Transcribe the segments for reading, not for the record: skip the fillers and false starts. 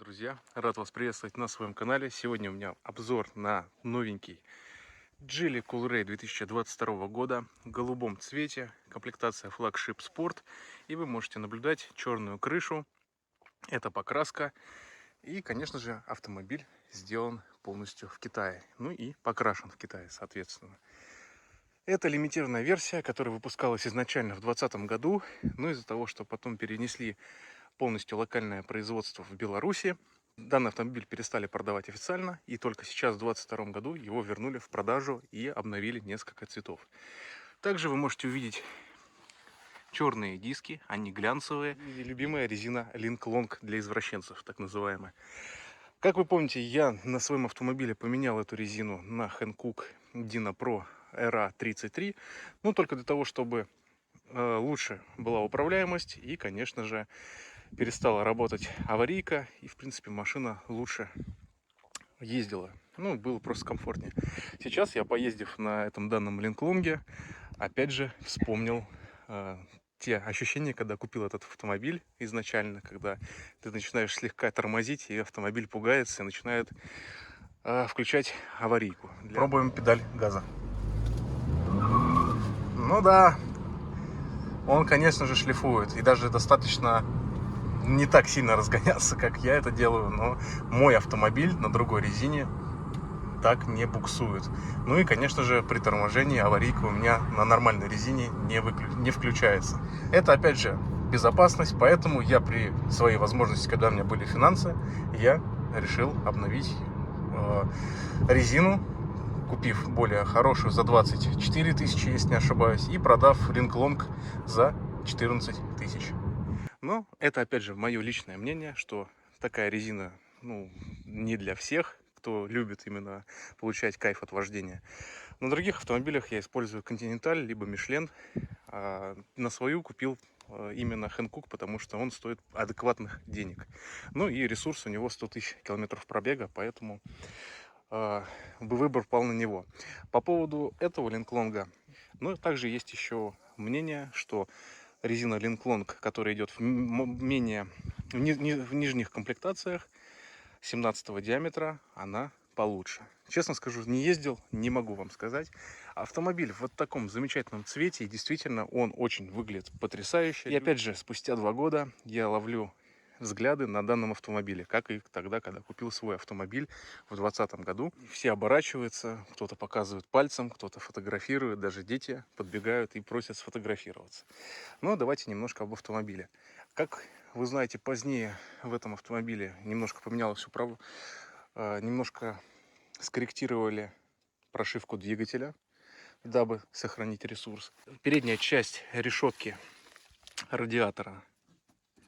Друзья, рад вас приветствовать на своем канале. Сегодня у меня обзор на новенький Geely Coolray 2022 года в голубом цвете, комплектация Flagship Sport. И вы можете наблюдать черную крышу, это покраска. И, конечно же, автомобиль сделан полностью в Китае, ну и покрашен в Китае, соответственно. Это лимитированная версия, которая выпускалась изначально в 2020 году, но из-за того, что потом перенесли полностью локальное производство в Беларуси, данный автомобиль перестали продавать официально, и только сейчас, в 2022 году, его вернули в продажу и обновили несколько цветов. Также вы можете увидеть черные диски, они глянцевые, и любимая резина Link Long для извращенцев, так называемая. Как вы помните, я на своем автомобиле поменял эту резину на Hankook Dino Pro RA33, ну только для того, чтобы лучше была управляемость и, конечно же, перестала работать аварийка, и, в принципе, машина лучше ездила. Ну, было просто комфортнее. Сейчас я, поездив на этом данном Линклонге, опять же вспомнил те ощущения, когда купил этот автомобиль изначально, когда ты начинаешь слегка тормозить, и автомобиль пугается и начинает включать аварийку. Пробуем педаль газа. Ну да, он, конечно же, шлифует, и даже достаточно не так сильно разгоняться, как я это делаю, но мой автомобиль на другой резине так не буксует. Ну и, конечно же, при торможении аварийка у меня на нормальной резине не включается. Это, опять же, безопасность, поэтому я при своей возможности, когда у меня были финансы, я решил обновить резину, купив более хорошую за 24 тысячи, если не ошибаюсь, и продав Link Long за 14 тысяч. Но это, опять же, мое личное мнение, что такая резина, ну, не для всех, кто любит именно получать кайф от вождения. На других автомобилях я использую Continental, либо Michelin. А на свою купил именно Hankook, потому что он стоит адекватных денег. Ну и ресурс у него 100 тысяч километров пробега, поэтому выбор пал на него. По поводу этого Линклонга, ну, также есть еще мнение, что резина Link Long, которая идет в нижних комплектациях 17 диаметра, она получше. Честно скажу, не ездил, не могу вам сказать. Автомобиль в вот таком замечательном цвете, и действительно он очень выглядит потрясающе. И опять же, спустя 2 года я ловлю взгляды на данном автомобиле, как и тогда, когда купил свой автомобиль в 2020 году. Все оборачиваются, кто-то показывает пальцем, кто-то фотографирует, даже дети подбегают и просят сфотографироваться. Но давайте немножко об автомобиле. Как вы знаете, позднее в этом автомобиле немножко поменялось управление, немножко скорректировали прошивку двигателя, дабы сохранить ресурс. Передняя часть решетки радиатора,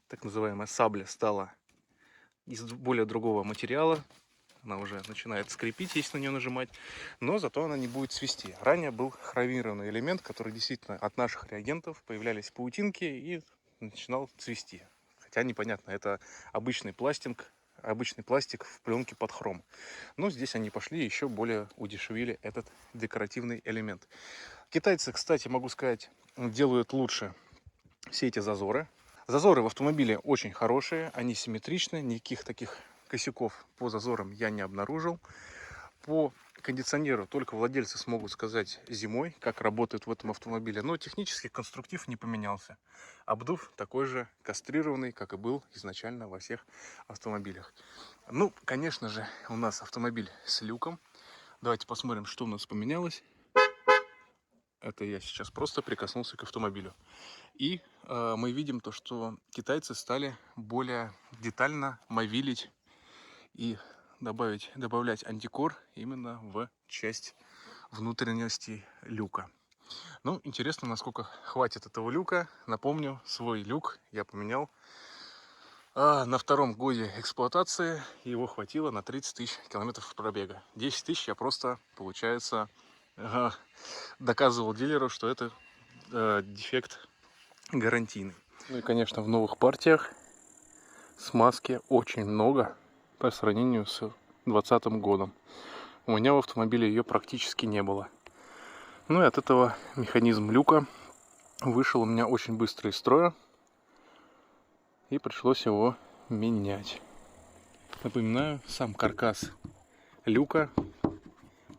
так называемая сабля, стала из более другого материала. Она уже начинает скрипеть, если на нее нажимать, но зато она не будет свисти. Ранее был хромированный элемент, который действительно от наших реагентов появлялись паутинки и начинал цвести. Хотя непонятно, это обычный пластик в пленке под хром. Но здесь они пошли еще более удешевили этот декоративный элемент. Китайцы, кстати, могу сказать, делают лучше все эти зазоры. Зазоры в автомобиле очень хорошие, они симметричны, никаких таких косяков по зазорам я не обнаружил. По кондиционеру только владельцы смогут сказать зимой, как работает в этом автомобиле, но технический конструктив не поменялся. Обдув такой же кастрированный, как и был изначально во всех автомобилях. Ну, конечно же, у нас автомобиль с люком. Давайте посмотрим, что у нас поменялось. Это я сейчас просто прикоснулся к автомобилю. И мы видим то, что китайцы стали более детально мовилить и добавлять антикор именно в часть внутренности люка. Ну, интересно, насколько хватит этого люка. Напомню, свой люк я поменял на 2-м годе эксплуатации. Его хватило на 30 тысяч километров пробега. 10 тысяч я просто, получается, доказывал дилеру, что это дефект гарантийный. Ну и, конечно, в новых партиях смазки очень много по сравнению с 2020 годом. У меня в автомобиле ее практически не было. Ну и от этого механизм люка вышел у меня очень быстро из строя. И пришлось его менять. Напоминаю, сам каркас люка,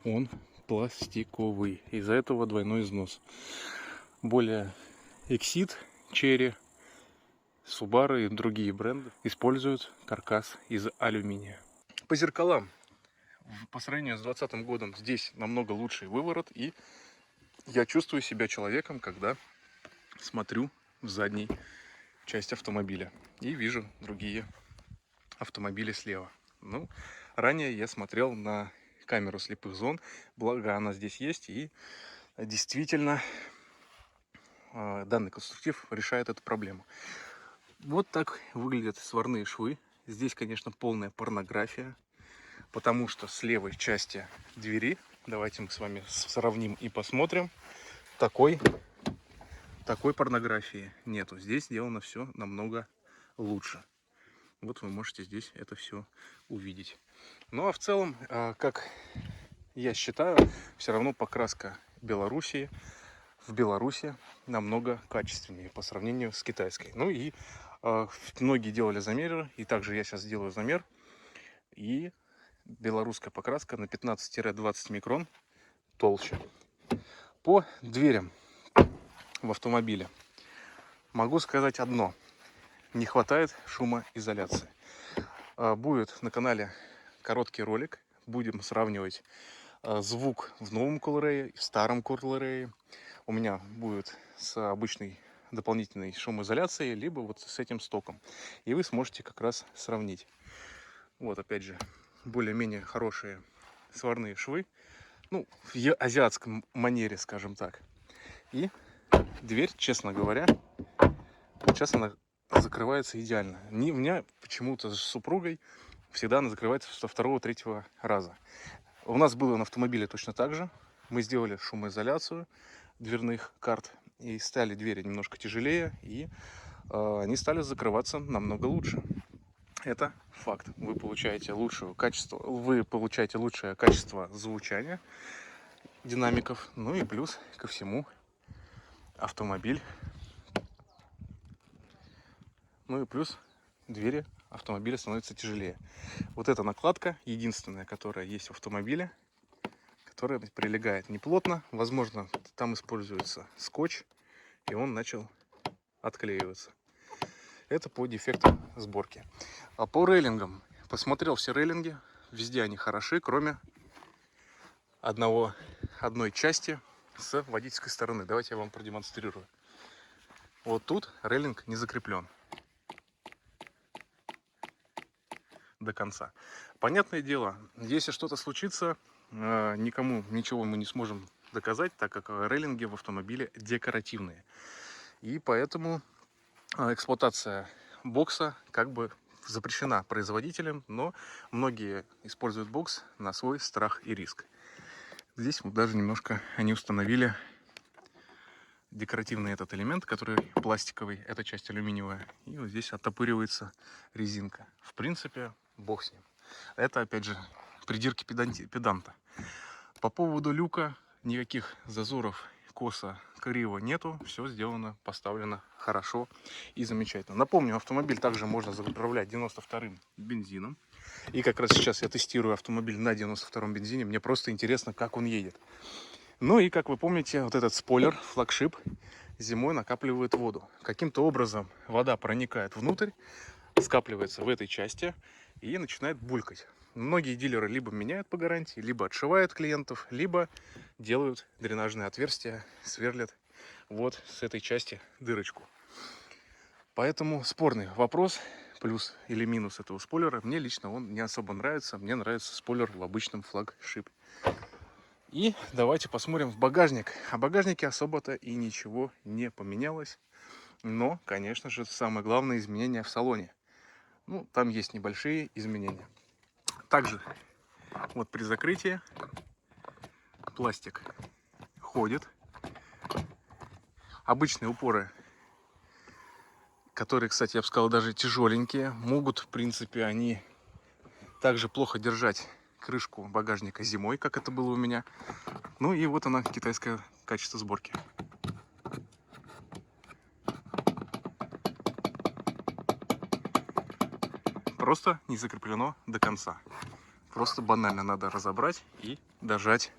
он пластиковый. Из-за этого двойной износ. Более Exit, Cherry, Subaru и другие бренды используют каркас из алюминия. По зеркалам, по сравнению с 2020 годом, здесь намного лучший выворот, и я чувствую себя человеком, когда смотрю в задней часть автомобиля и вижу другие автомобили слева. Ну, ранее я смотрел на камеру слепых зон, благо она здесь есть, и действительно данный конструктив решает эту проблему. Вот так выглядят сварные швы. Здесь, конечно, полная порнография, потому что с левой части двери, давайте мы с вами сравним и посмотрим, такой порнографии нету. Здесь сделано все намного лучше. Вот вы можете здесь это все увидеть. Ну а в целом, как я считаю, все равно покраска Белоруссии в Беларуси намного качественнее по сравнению с китайской. Ну и многие делали замеры, и также я сейчас делаю замер. И белорусская покраска на 15-20 микрон толще. По дверям в автомобиле могу сказать одно: не хватает шумоизоляции. Будет на канале короткий ролик, будем сравнивать звук в новом Coolray, в старом Coolray. У меня будет с обычной дополнительной шумоизоляцией, либо вот с этим стоком. И вы сможете как раз сравнить. Вот опять же, более-менее хорошие сварные швы. Ну, в азиатском манере, скажем так. И дверь, честно говоря, сейчас она закрывается идеально. У меня почему-то с супругой всегда она закрывается со второго-третьего раза. У нас было на автомобиле точно так же. Мы сделали шумоизоляцию дверных карт и стали двери немножко тяжелее, и они стали закрываться намного лучше. Это факт. Вы получаете лучшее качество звучания динамиков. Ну и плюс ко всему автомобиль. Ну и плюс двери автомобиля становятся тяжелее. Вот эта накладка единственная, которая есть в автомобиле, которая прилегает неплотно. Возможно, там используется скотч, и он начал отклеиваться. Это по дефектам сборки. А по рейлингам. Посмотрел все рейлинги. Везде они хороши, кроме одной части с водительской стороны. Давайте я вам продемонстрирую. Вот тут рейлинг не закреплен до конца. Понятное дело, если что-то случится, никому ничего мы не сможем доказать, так как рейлинги в автомобиле декоративные. И поэтому эксплуатация бокса как бы запрещена производителем, но многие используют бокс на свой страх и риск. Здесь вот даже немножко они установили декоративный этот элемент, который пластиковый, эта часть алюминиевая, и вот здесь оттопыривается резинка. В принципе, бог с ним. Это, опять же, придирки педанта. По поводу люка никаких зазоров, косо, криво нету. Все сделано, поставлено хорошо и замечательно. Напомню, автомобиль также можно заправлять 92-м бензином. И как раз сейчас я тестирую автомобиль на 92-м бензине. Мне просто интересно, как он едет. Ну и, как вы помните, вот этот спойлер, флагшип, зимой накапливает воду. Каким-то образом вода проникает внутрь, скапливается в этой части и начинает булькать. Многие дилеры либо меняют по гарантии, либо отшивают клиентов, либо делают дренажные отверстия, сверлят вот с этой части дырочку. Поэтому спорный вопрос, плюс или минус этого спойлера. Мне лично он не особо нравится. Мне нравится спойлер в обычном флагшипе. И давайте посмотрим в багажник. О багажнике особо-то и ничего не поменялось. Но, конечно же, самое главное изменение в салоне. Ну, там есть небольшие изменения. Также вот при закрытии пластик ходит. Обычные упоры, которые, кстати, я бы сказал, даже тяжеленькие, могут, в принципе, они также плохо держать крышку багажника зимой, как это было у меня. Ну и вот она, китайское качество сборки. просто не закреплено до конца. Просто банально надо разобрать и дожать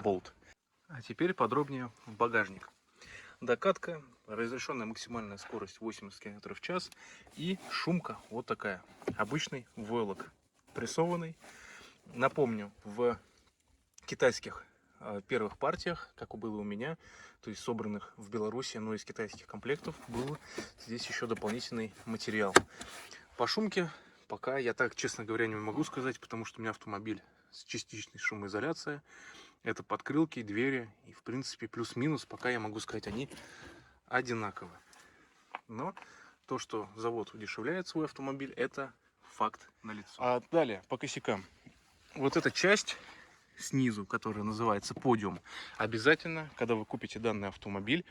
болт. А теперь подробнее в багажник. Докатка, разрешенная максимальная скорость 80 км в час и шумка вот такая. Обычный войлок прессованный. Напомню, в китайских первых партиях, как было у меня, то есть собранных в Беларуси, но из китайских комплектов, был здесь еще дополнительный материал. По шумке пока я так, честно говоря, не могу сказать, потому что у меня автомобиль с частичной шумоизоляцией. Это подкрылки, двери и, в принципе, плюс-минус, пока я могу сказать, они одинаковы. Но то, что завод удешевляет свой автомобиль, это факт налицо. А далее, по косякам. Вот эта часть снизу, которая называется подиум, обязательно, когда вы купите данный автомобиль,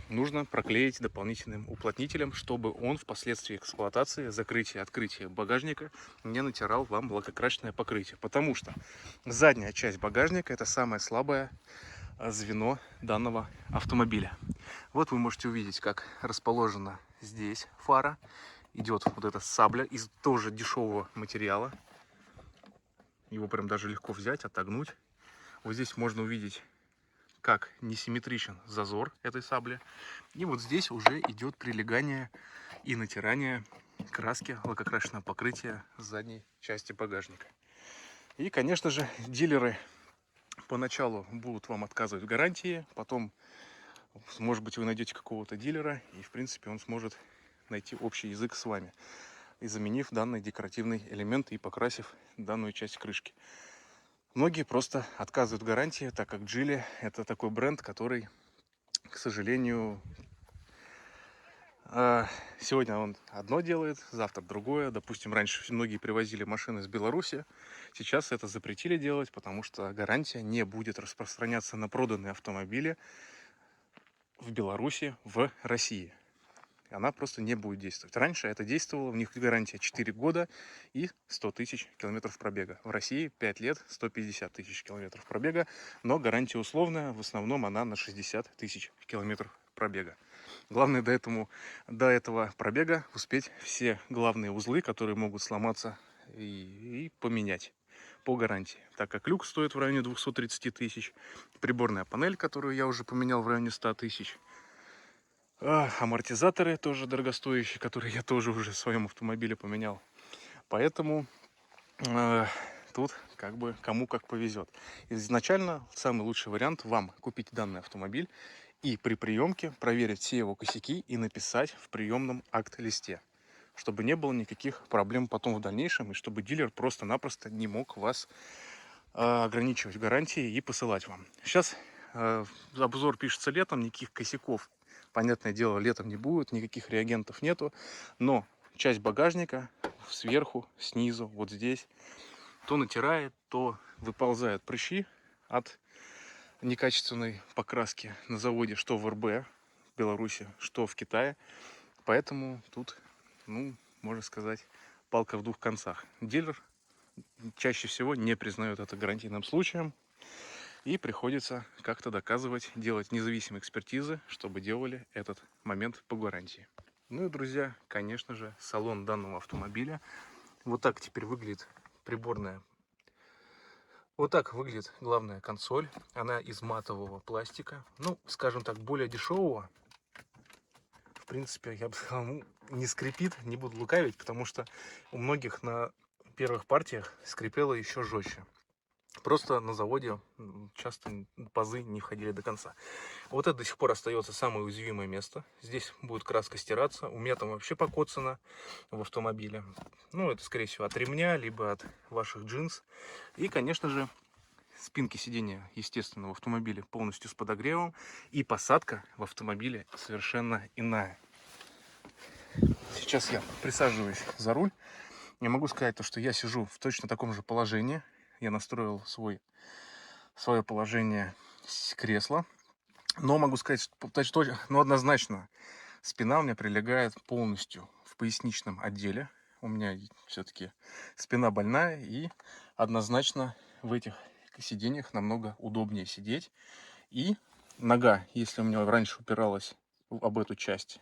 нужно проклеить дополнительным уплотнителем, чтобы он впоследствии эксплуатации, закрытия, открытия багажника не натирал вам лакокрасочное покрытие. Потому что задняя часть багажника — это самое слабое звено данного автомобиля. Вот вы можете увидеть, как расположена здесь фара. Идет вот эта сабля из тоже дешевого материала. Его прям даже легко взять, отогнуть. Вот здесь можно увидеть, как несимметричен зазор этой сабли. И вот здесь уже идет прилегание и натирание краски лакокрасочного покрытия задней части багажника. И, конечно же, дилеры поначалу будут вам отказывать в гарантии, потом, может быть, вы найдете какого-то дилера, и, в принципе, он сможет найти общий язык с вами, и заменив данный декоративный элемент и покрасив данную часть крышки. Многие просто отказывают в гарантии, так как Geely — это такой бренд, который, к сожалению, сегодня он одно делает, завтра другое. Допустим, раньше многие привозили машины из Беларуси, сейчас это запретили делать, потому что гарантия не будет распространяться на проданные автомобили в Беларуси в России. Она просто не будет действовать. Раньше это действовало, у них гарантия 4 года и 100 тысяч километров пробега. В России 5 лет, 150 тысяч километров пробега, но гарантия условная, в основном она на 60 тысяч километров пробега. Главное до этого пробега успеть все главные узлы, которые могут сломаться, и поменять по гарантии. Так как люк стоит в районе 230 тысяч, приборная панель, которую я уже поменял, в районе 100 тысяч, амортизаторы тоже дорогостоящие, которые я тоже уже в своем автомобиле поменял. Поэтому тут как бы кому как повезет. Изначально самый лучший вариант вам купить данный автомобиль и при приемке проверить все его косяки и написать в приемном акт-листе, чтобы не было никаких проблем потом в дальнейшем, и чтобы дилер просто-напросто не мог вас ограничивать в гарантии и посылать вам. Сейчас обзор пишется летом, никаких косяков, понятное дело, летом не будет, никаких реагентов нету, но часть багажника сверху, снизу, вот здесь, то натирает, то выползают прыщи от некачественной покраски на заводе, что в РБ в Беларуси, что в Китае. Поэтому тут, можно сказать, палка в двух концах. Дилер чаще всего не признает это гарантийным случаем, и приходится как-то доказывать, делать независимые экспертизы, чтобы делали этот момент по гарантии. Ну и, друзья, конечно же, салон данного автомобиля. Вот так теперь выглядит приборная. Вот так выглядит главная консоль. Она из матового пластика. Ну, скажем так, более дешевого. В принципе, я бы сказал, не скрипит, не буду лукавить, потому что у многих на первых партиях скрипело еще жестче. Просто на заводе часто пазы не входили до конца. Вот это до сих пор остается самое уязвимое место. Здесь будет краска стираться. У меня там вообще покоцано в автомобиле. Ну, это, скорее всего, от ремня, либо от ваших джинс. И, конечно же, спинки сидения, естественно, в автомобиле полностью с подогревом. И посадка в автомобиле совершенно иная. Сейчас я присаживаюсь за руль. Не могу сказать, что я сижу в точно таком же положении. Я настроил свое положение с кресла. Но могу сказать, что однозначно спина у меня прилегает полностью в поясничном отделе. У меня все-таки спина больная, и однозначно в этих сиденьях намного удобнее сидеть. И нога, если у меня раньше упиралась об эту часть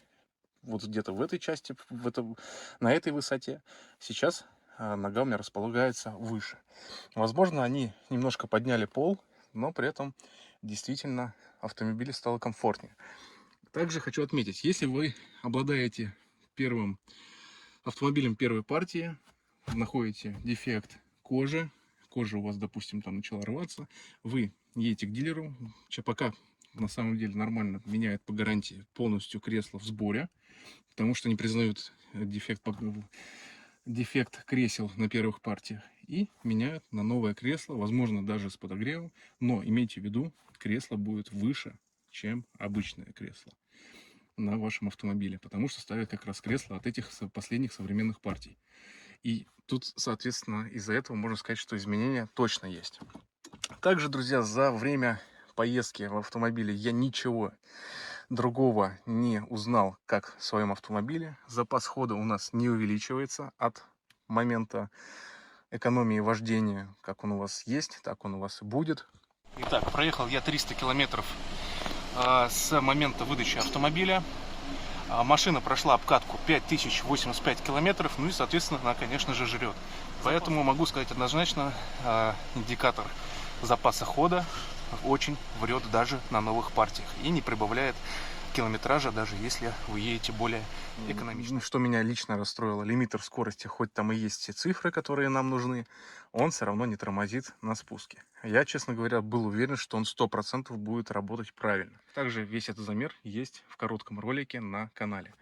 вот где-то в этой части, на этой высоте. Сейчас нога у меня располагается выше. Возможно, они немножко подняли пол, но при этом действительно автомобилю стало комфортнее. Также хочу отметить, если вы обладаете первым автомобилем первой партии, находите дефект кожи, кожа у вас, допустим, там начала рваться, вы едете к дилеру, пока на самом деле нормально меняют по гарантии полностью кресло в сборе, потому что не признают дефект кресел на первых партиях, и меняют на новое кресло, возможно, даже с подогревом, но имейте в виду, кресло будет выше, чем обычное кресло на вашем автомобиле, потому что ставят как раз кресло от этих последних современных партий. И тут, соответственно, из-за этого можно сказать, что изменения точно есть. Также, друзья, за время поездки в автомобиле я ничего другого не узнал, как в своем автомобиле. Запас хода у нас не увеличивается от момента экономии вождения. Как он у вас есть, так он у вас и будет. Итак, проехал я 300 километров с момента выдачи автомобиля. Машина прошла обкатку 5085 километров, ну и, соответственно, она, конечно же, жрет. Поэтому могу сказать однозначно, индикатор запаса хода очень врет даже на новых партиях и не прибавляет километража, даже если вы едете более экономично. Что меня лично расстроило, лимитер скорости, хоть там и есть все цифры, которые нам нужны, он все равно не тормозит на спуске. Я, честно говоря, был уверен, что он 100% будет работать правильно. Также весь этот замер есть в коротком ролике на канале.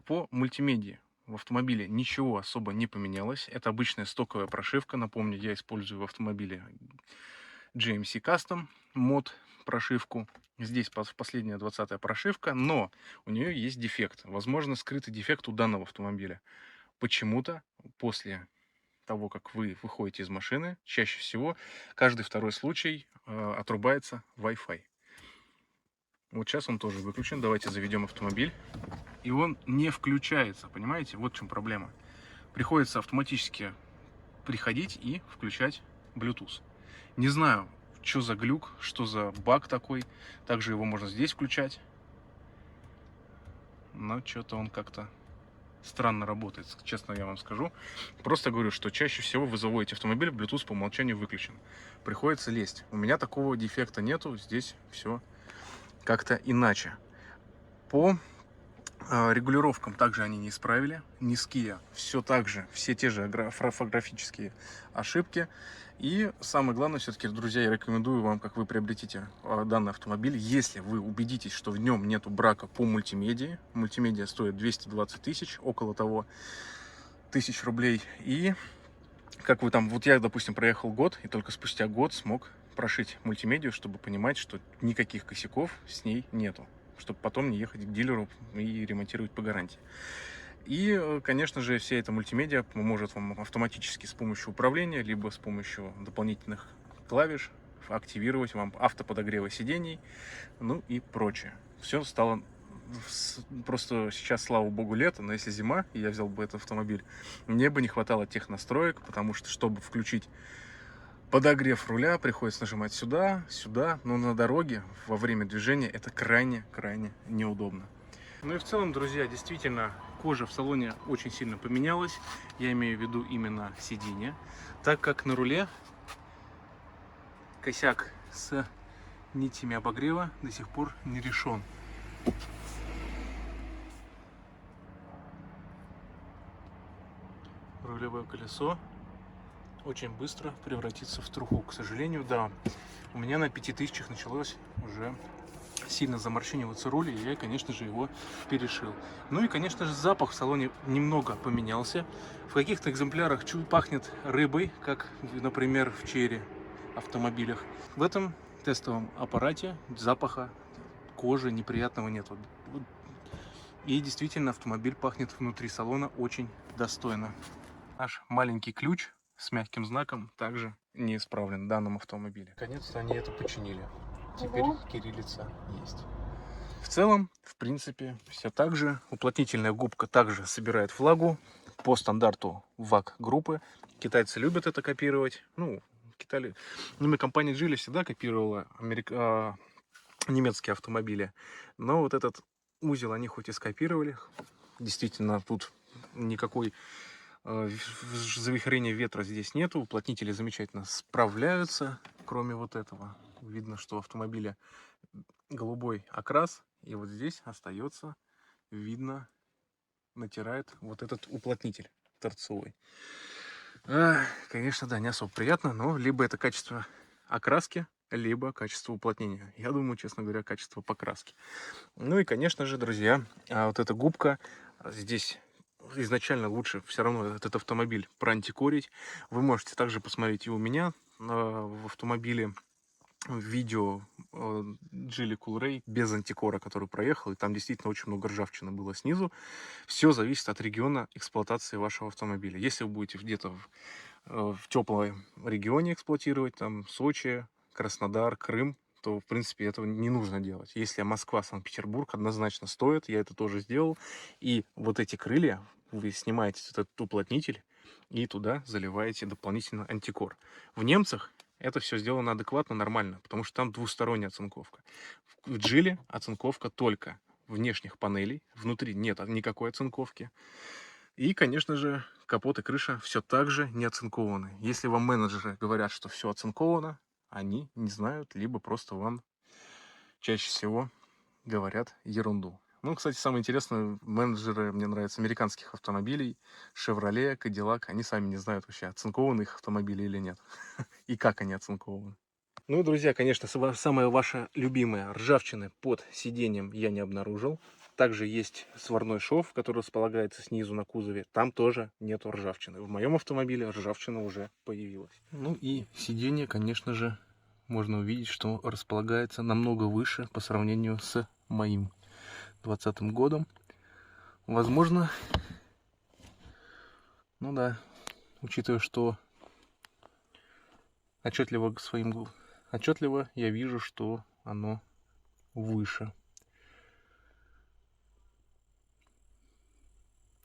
По мультимедии в автомобиле ничего особо не поменялось. Это обычная стоковая прошивка. Напомню, я использую в автомобиле GMC Custom мод прошивку. Здесь последняя 20-я прошивка, но у нее есть дефект. Возможно, скрытый дефект у данного автомобиля. Почему-то после того, как вы выходите из машины, чаще всего каждый второй случай отрубается Wi-Fi. Вот сейчас он тоже выключен. Давайте заведем автомобиль. И он не включается, понимаете? Вот в чем проблема. Приходится автоматически приходить и включать Bluetooth. Не знаю, что за глюк, что за баг такой. Также его можно здесь включать. Но что-то он как-то странно работает, честно я вам скажу. Просто говорю, что чаще всего вы заводите автомобиль, Bluetooth по умолчанию выключен. Приходится лезть. У меня такого дефекта нету, здесь все как-то иначе. По регулировкам также они не исправили. Низкие, все так же, все те же орфографические ошибки. И самое главное, все-таки, друзья, я рекомендую вам, как вы приобретите данный автомобиль, если вы убедитесь, что в нем нету брака по мультимедии. Мультимедиа стоит 220 тысяч, около того, тысяч рублей. И как вы там, вот я, допустим, проехал год, и только спустя год смог прошить мультимедию, чтобы понимать, что никаких косяков с ней нету, чтобы потом не ехать к дилеру и ремонтировать по гарантии. И, конечно же, вся эта мультимедиа поможет вам автоматически с помощью управления, либо с помощью дополнительных клавиш активировать вам автоподогревы сидений, ну и прочее. Все стало просто сейчас, слава богу, лето, но если зима, и я взял бы этот автомобиль, мне бы не хватало тех настроек, потому что, чтобы включить подогрев руля, приходится нажимать сюда, сюда, но на дороге во время движения это крайне неудобно. Ну и в целом, друзья, действительно, кожа в салоне очень сильно поменялась. Я имею в виду именно сиденье, так как на руле косяк с нитями обогрева до сих пор не решен. Рулевое колесо очень быстро превратится в труху. К сожалению, да, у меня на 5000 началось уже сильно заморщиниваться руль, и я, конечно же, его перешил. Ну и, конечно же, запах в салоне немного поменялся. В каких-то экземплярах чуть пахнет рыбой, как, например, в Черри автомобилях. В этом тестовом аппарате запаха кожи неприятного нет. И действительно, автомобиль пахнет внутри салона очень достойно. Наш маленький ключ с мягким знаком также не исправлен в данном автомобиле. Наконец-то они это починили. Теперь кириллица есть. В целом, в принципе, все так же. Уплотнительная губка также собирает влагу по стандарту ВАК-группы. Китайцы любят это копировать. Ну, компания Geely всегда копировала немецкие автомобили. Но вот этот узел они хоть и скопировали, действительно тут никакой завихрения ветра здесь нету, уплотнители замечательно справляются, кроме вот этого. Видно, что у автомобиля голубой окрас, и вот здесь остается, видно, натирает вот этот уплотнитель торцовый. Конечно, да, не особо приятно, но либо это качество окраски, либо качество уплотнения. Я думаю, честно говоря, качество покраски. Ну и, конечно же, друзья, вот эта губка здесь изначально лучше все равно этот автомобиль проантикорить. Вы можете также посмотреть и у меня в автомобиле видео Geely Coolray без антикора, который проехал, и там действительно очень много ржавчины было снизу. Все зависит от региона эксплуатации вашего автомобиля. Если вы будете где-то в теплом регионе эксплуатировать, там Сочи, Краснодар, Крым, то, в принципе, этого не нужно делать. Если Москва, Санкт-Петербург, однозначно стоит, я это тоже сделал. И вот эти крылья, вы снимаете этот уплотнитель и туда заливаете дополнительно антикор. В немцах это все сделано адекватно, нормально, потому что там двусторонняя оцинковка. В Geely оцинковка только внешних панелей, внутри нет никакой оцинковки. И, конечно же, капот и крыша все так же не оцинкованы. Если вам менеджеры говорят, что все оцинковано, они не знают, либо просто вам чаще всего говорят ерунду. Ну, кстати, самое интересное, менеджеры, мне нравятся, американских автомобилей, Chevrolet, Cadillac, они сами не знают вообще, оцинкованы их автомобили или нет, и как они оцинкованы. Ну, друзья, конечно, самая ваша любимая ржавчина под сиденьем я не обнаружил. Также есть сварной шов, который располагается снизу на кузове. Там тоже нету ржавчины. В моем автомобиле ржавчина уже появилась. Ну и сиденье, конечно же, можно увидеть, что располагается намного выше по сравнению с моим 2020 годом. Возможно, ну да, учитывая, что отчетливо я вижу, что оно выше.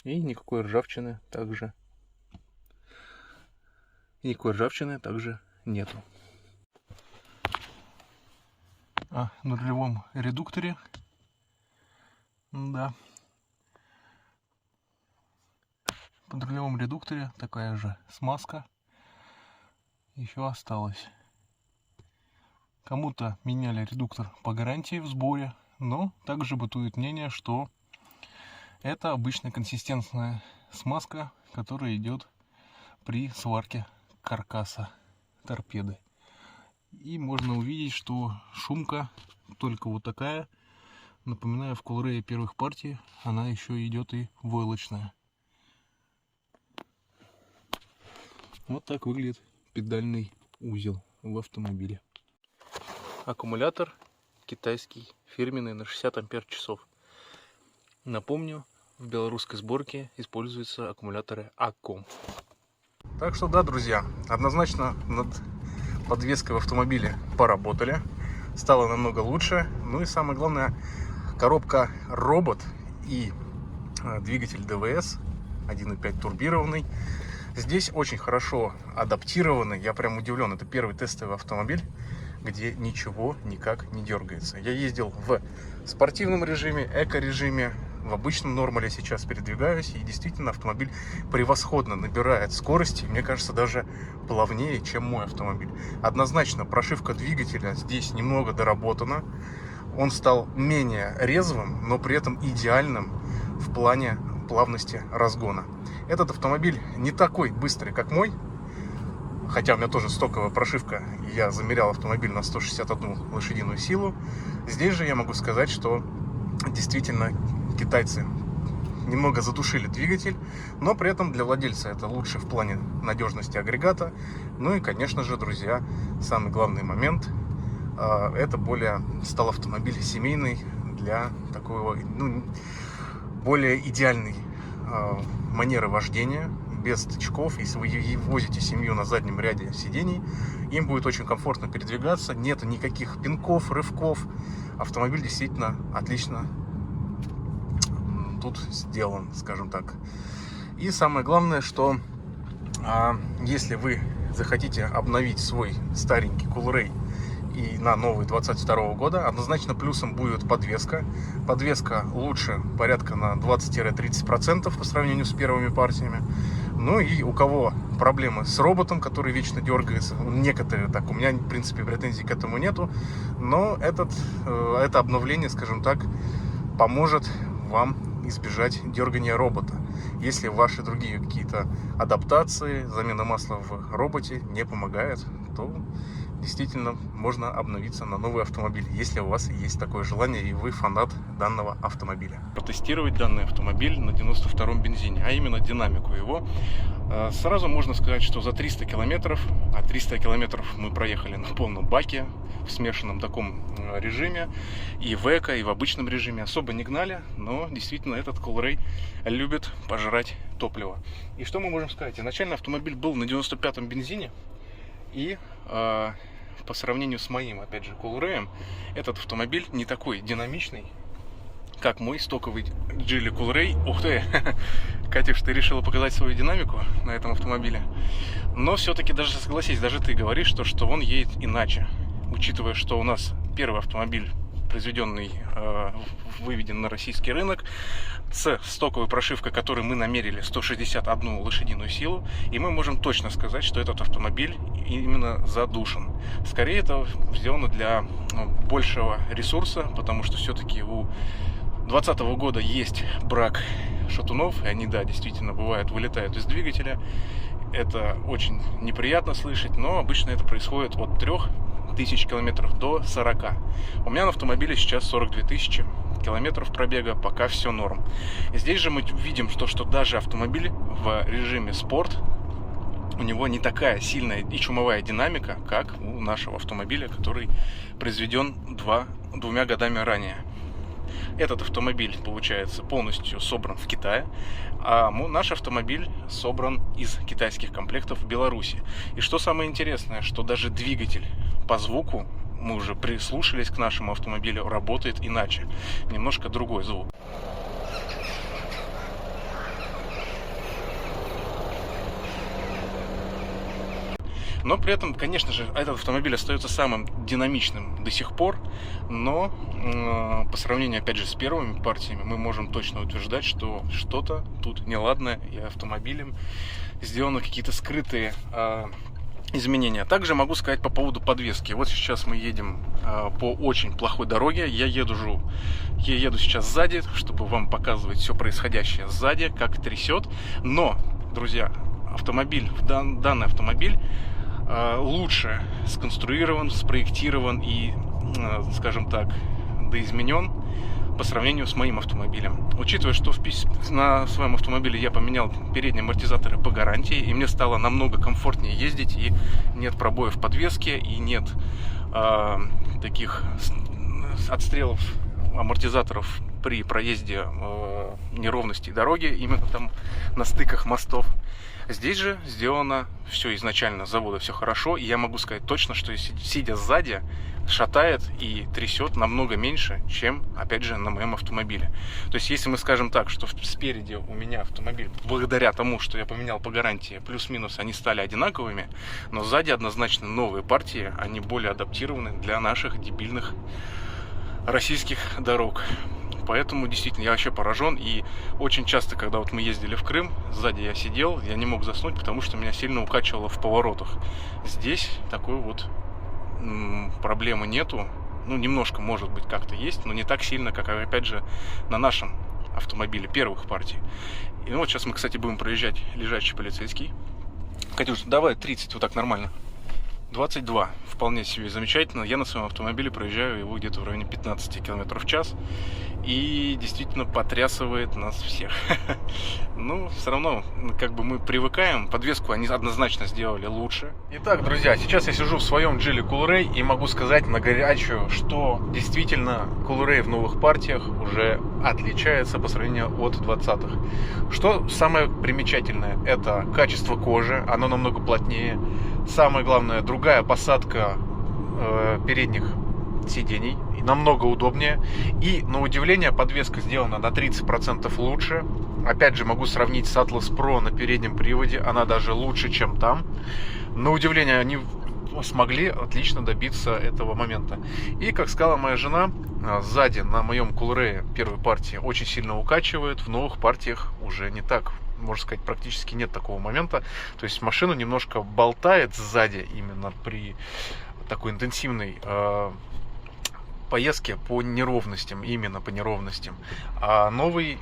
И никакой ржавчины также нету. На рулевом редукторе, да, под рулевом редукторе такая же смазка еще осталась. Кому-то меняли редуктор по гарантии в сборе, но также бытует мнение, что это обычная консистентная смазка, которая идет при сварке каркаса торпеды. И можно увидеть, что шумка только вот такая. Напоминаю, в Coolray первых партий она еще идет и войлочная. Вот так выглядит педальный узел в автомобиле. Аккумулятор китайский, фирменный, на 60 ампер-часов. Напомню, в белорусской сборке используются аккумуляторы Акком. Так что да, друзья, однозначно над подвеской в автомобиле поработали. Стало намного лучше. Ну и самое главное, коробка робот и двигатель ДВС 1.5 турбированный здесь очень хорошо адаптированы. Я прям удивлен. Это первый тестовый автомобиль, где ничего никак не дергается. Я ездил в спортивном режиме, эко-режиме, в обычном нормале сейчас передвигаюсь, и действительно автомобиль превосходно набирает скорости, мне кажется, даже плавнее, чем мой автомобиль. Однозначно прошивка двигателя здесь немного доработана, он стал менее резвым, но при этом идеальным в плане плавности разгона. Этот автомобиль не такой быстрый, как мой, хотя у меня тоже стоковая прошивка, я замерял автомобиль на 161 лошадиную силу. Здесь же я могу сказать, что действительно китайцы немного задушили двигатель, но при этом для владельца это лучше в плане надежности агрегата. Ну и, конечно же, друзья, самый главный момент, это стал автомобиль семейный для такого, более идеальной манеры вождения, без тычков. Если вы возите семью на заднем ряде сидений, им будет очень комфортно передвигаться, нет никаких пинков, рывков. Автомобиль действительно отлично тут сделан, скажем так. И самое главное, что если вы захотите обновить свой старенький Coolray и на новый 22 года. Однозначно плюсом будет подвеска. Подвеска лучше порядка на 20-30% по сравнению с первыми партиями. Ну и у кого проблемы с роботом, который вечно дергается, некоторые так, у меня в принципе претензий к этому нету, но это обновление, скажем так, поможет вам избежать дергания робота. Если ваши другие какие-то адаптации, замена масла в роботе не помогает, то действительно можно обновиться на новый автомобиль, если у вас есть такое желание и вы фанат данного автомобиля. Протестировать данный автомобиль на 92-м бензине, а именно динамику его. Сразу можно сказать, что за 300 километров, а 300 километров мы проехали на полном баке, в смешанном таком режиме, и в эко, и в обычном режиме, особо не гнали, но действительно этот Coolray любит пожрать топливо. И что мы можем сказать? Изначально автомобиль был на 95-м бензине, и по сравнению с моим, опять же, Coolray, этот автомобиль не такой динамичный, как мой стоковый Geely Coolray. Ух ты! Катюш, ты решила показать свою динамику на этом автомобиле. Но все-таки, даже согласись, даже ты говоришь, что он едет иначе. Учитывая, что у нас первый автомобиль, произведенный, выведен на российский рынок, с стоковой прошивкой, которой мы намерили 161 лошадиную силу, и мы можем точно сказать, что этот автомобиль именно задушен. Скорее, это сделано для большего ресурса, потому что все-таки у 2020 года есть брак шатунов, и они, да, действительно, бывает, вылетают из двигателя. Это очень неприятно слышать, но обычно это происходит от 3000 километров до 40. У меня на автомобиле сейчас 42 тысячи километров пробега, пока все норм. Здесь же мы видим, что даже автомобиль в режиме спорт, у него не такая сильная и чумовая динамика, как у нашего автомобиля, который произведен двумя годами ранее. Этот автомобиль, получается, полностью собран в Китае, а наш автомобиль собран из китайских комплектов в Беларуси. И что самое интересное, что даже двигатель по звуку, мы уже прислушались к нашему автомобилю, работает иначе. Немножко другой звук. Но при этом, конечно же, этот автомобиль остается самым динамичным до сих пор, но по сравнению, опять же, с первыми партиями, мы можем точно утверждать, что что-то тут неладное, и автомобилем сделаны какие-то скрытые изменения. Также могу сказать по поводу подвески. Вот сейчас мы едем по очень плохой дороге. Я еду сейчас сзади, чтобы вам показывать все происходящее сзади, как трясет. Но, друзья, данный автомобиль лучше сконструирован, спроектирован и, скажем так, доизменен по сравнению с моим автомобилем. Учитывая, что на своем автомобиле я поменял передние амортизаторы по гарантии, и мне стало намного комфортнее ездить, и нет пробоев в подвеске, и нет таких отстрелов амортизаторов при проезде неровностей дороги, именно там на стыках мостов. Здесь же сделано все изначально с завода, все хорошо, и я могу сказать точно, что сидя сзади, шатает и трясет намного меньше, чем, опять же, на моем автомобиле. То есть, если мы скажем так, что спереди у меня автомобиль, благодаря тому, что я поменял по гарантии, плюс-минус они стали одинаковыми, но сзади однозначно новые партии, они более адаптированы для наших дебильных российских дорог. Поэтому, действительно, я вообще поражен. И очень часто, когда вот мы ездили в Крым, сзади я сидел, я не мог заснуть, потому что меня сильно укачивало в поворотах. Здесь такой вот проблемы нету. Ну, немножко, может быть, как-то есть, но не так сильно, как, опять же, на нашем автомобиле первых партий. И вот сейчас мы, кстати, будем проезжать лежачий полицейский. Катюш, давай 30, вот так нормально. 22, вполне себе замечательно. Я на своем автомобиле проезжаю его где-то в районе 15 км в час. И действительно потрясывает нас всех. Ну, все равно, как бы мы привыкаем. Подвеску они однозначно сделали лучше. Итак, друзья, сейчас я сижу в своем Geely Coolray и могу сказать на горячую, что действительно Coolray в новых партиях уже отличается по сравнению от 20-х. Что самое примечательное, это качество кожи, оно намного плотнее. Самое главное, другая посадка передних сидений, намного удобнее. И, на удивление, подвеска сделана на 30% лучше. Опять же, могу сравнить с Atlas Pro на переднем приводе. Она даже лучше, чем там. На удивление, они смогли отлично добиться этого момента. И, как сказала моя жена, сзади на моем Coolray первой партии очень сильно укачивает, в новых партиях уже не так. Можно сказать, практически нет такого момента. То есть машину немножко болтает сзади именно при такой интенсивной поездки по неровностям, именно по неровностям. А новый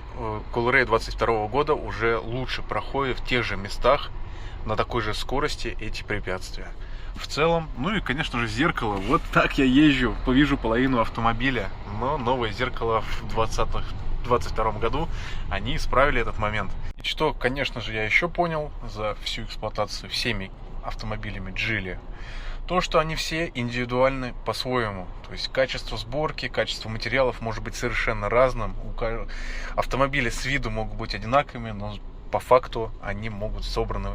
Coolray 22 года уже лучше проходит в тех же местах на такой же скорости эти препятствия. В целом, ну и, конечно же, зеркало. Вот так я езжу, повижу половину автомобиля. Но новое зеркало в 2022 году они исправили этот момент. И что, конечно же, я еще понял за всю эксплуатацию всеми автомобилями Geely, то, что они все индивидуальны по-своему. То есть качество сборки, качество материалов может быть совершенно разным. Автомобили с виду могут быть одинаковыми, но по факту они могут собраны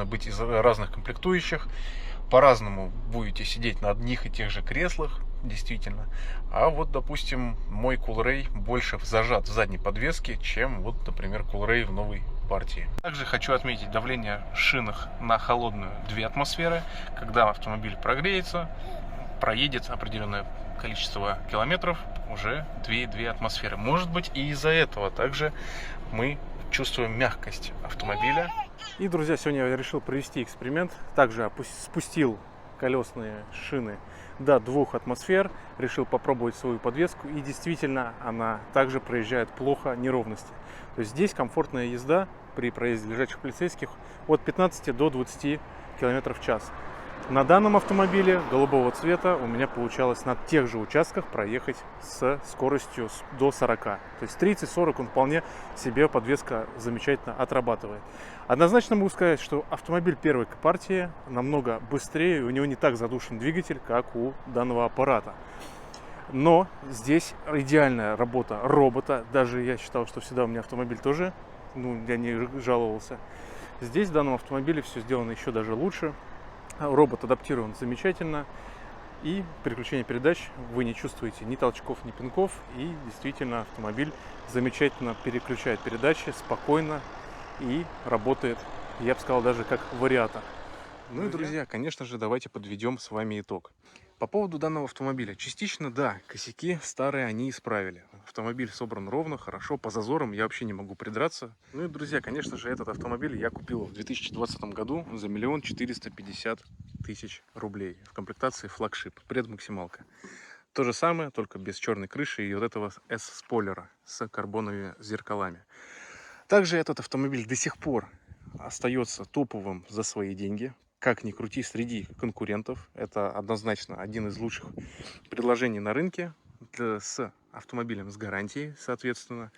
быть из разных комплектующих. По-разному будете сидеть на одних и тех же креслах, действительно. А вот, допустим, мой Coolray больше зажат в задней подвеске, чем вот, например, Coolray в новой партии. Также хочу отметить давление в шинах на холодную 2 атмосферы. Когда автомобиль прогреется, проедет определенное количество километров, уже 2 атмосферы. Может быть, и из-за этого также мы чувствуем мягкость автомобиля. И, друзья, сегодня я решил провести эксперимент. Также спустил колесные шины до 2 атмосфер, решил попробовать свою подвеску, и действительно она также проезжает плохо неровности. То есть здесь комфортная езда при проезде лежачих полицейских от 15 до 20 км в час. На данном автомобиле голубого цвета у меня получалось на тех же участках проехать с скоростью до 40. То есть 30-40 он вполне себе подвеска замечательно отрабатывает. Однозначно могу сказать, что автомобиль первой партии намного быстрее, у него не так задушен двигатель, как у данного аппарата. Но здесь идеальная работа робота. Даже я считал, что всегда у меня автомобиль тоже, я не жаловался. Здесь в данном автомобиле все сделано еще даже лучше. Робот адаптирован замечательно, и переключение передач вы не чувствуете ни толчков, ни пинков, и действительно автомобиль замечательно переключает передачи спокойно и работает, я бы сказал, даже как вариатор. Ну и, друзья, конечно же, давайте подведем с вами итог. По поводу данного автомобиля. Частично, да, косяки старые они исправили. Автомобиль собран ровно, хорошо, по зазорам я вообще не могу придраться. Ну и, друзья, конечно же, этот автомобиль я купил в 2020 году за 1 450 000 рублей. В комплектации флагшип, предмаксималка. То же самое, только без черной крыши и вот этого S-спойлера с карбоновыми зеркалами. Также этот автомобиль до сих пор остается топовым за свои деньги. Как ни крути, среди конкурентов. Это однозначно один из лучших предложений на рынке с автомобилем с гарантией, соответственно.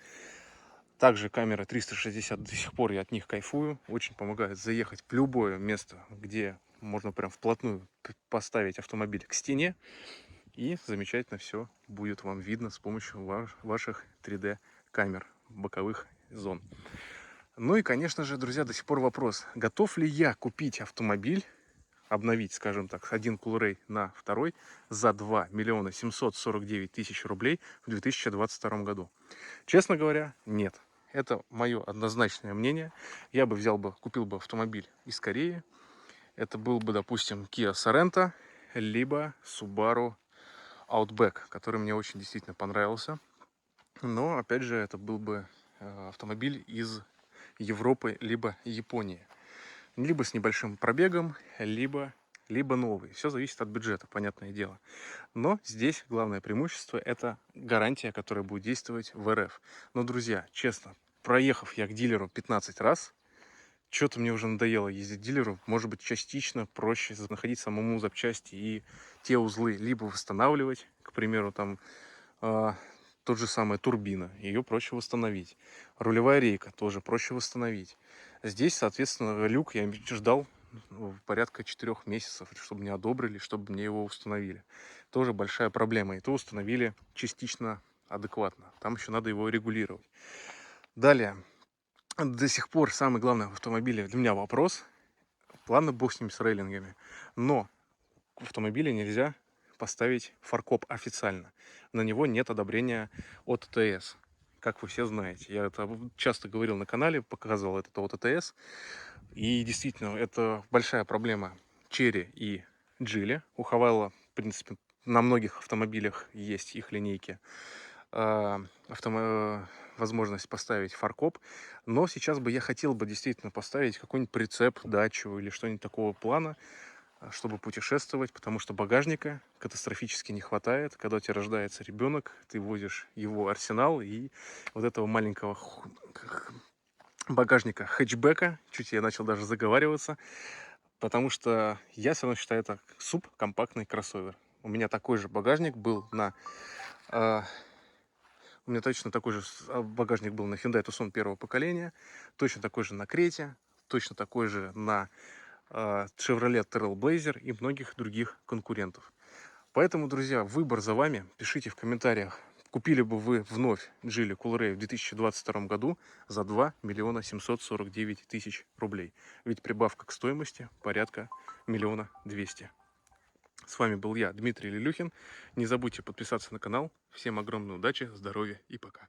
Также камера 360, до сих пор я от них кайфую. Очень помогает заехать в любое место, где можно прям вплотную поставить автомобиль к стене. И замечательно все будет вам видно с помощью ваших 3D камер боковых зон. Ну и, конечно же, друзья, до сих пор вопрос, готов ли я купить автомобиль, обновить, скажем так, один Coolray на второй за 2 749 000 рублей в 2022 году. Честно говоря, нет. Это мое однозначное мнение. Я бы купил бы автомобиль из Кореи. Это был бы, допустим, Kia Sorento, либо Subaru Outback, который мне очень действительно понравился. Но, опять же, это был бы автомобиль из Европы, либо Японии. Либо с небольшим пробегом, либо новый. Все зависит от бюджета, понятное дело. Но здесь главное преимущество – это гарантия, которая будет действовать в РФ. Но, друзья, честно, проехав я к дилеру 15 раз, что-то мне уже надоело ездить к дилеру. Может быть, частично проще находить самому запчасти и те узлы либо восстанавливать, к примеру, там тот же самая турбина, ее проще восстановить. Рулевая рейка тоже проще восстановить. Здесь, соответственно, люк я ждал порядка 4 месяцев, чтобы мне одобрили, чтобы мне его установили. Тоже большая проблема. И то установили частично адекватно. Там еще надо его регулировать. Далее. До сих пор самый главный в автомобиле для меня вопрос. Ладно, бог с ними, с рейлингами. Но в автомобиле нельзя поставить фаркоп официально. На него нет одобрения от ТТС. Как вы все знаете. Я это часто говорил на канале, показывал это от ТТС. И действительно, это большая проблема. Chery и Geely. У Haval, в принципе, на многих автомобилях есть их линейки. Возможность поставить фаркоп. Но сейчас бы я хотел бы действительно поставить какой-нибудь прицеп, дачу или что-нибудь такого плана, чтобы путешествовать, потому что багажника катастрофически не хватает. Когда у тебя рождается ребенок, ты возишь его арсенал, и вот этого маленького багажника хэтчбека, чуть я начал даже заговариваться, потому что я все равно считаю это субкомпактный кроссовер. У меня такой же багажник был на... У меня точно такой же багажник был на Hyundai Tucson первого поколения, точно такой же на Крете, точно такой же на Chevrolet Trailblazer и многих других конкурентов. Поэтому, друзья, выбор за вами. Пишите в комментариях, купили бы вы вновь Geely Coolray в 2022 году за 2 миллиона 749 тысяч рублей. Ведь прибавка к стоимости порядка 1 200 000. С вами был я, Дмитрий Лелюхин. Не забудьте подписаться на канал. Всем огромной удачи, здоровья и пока.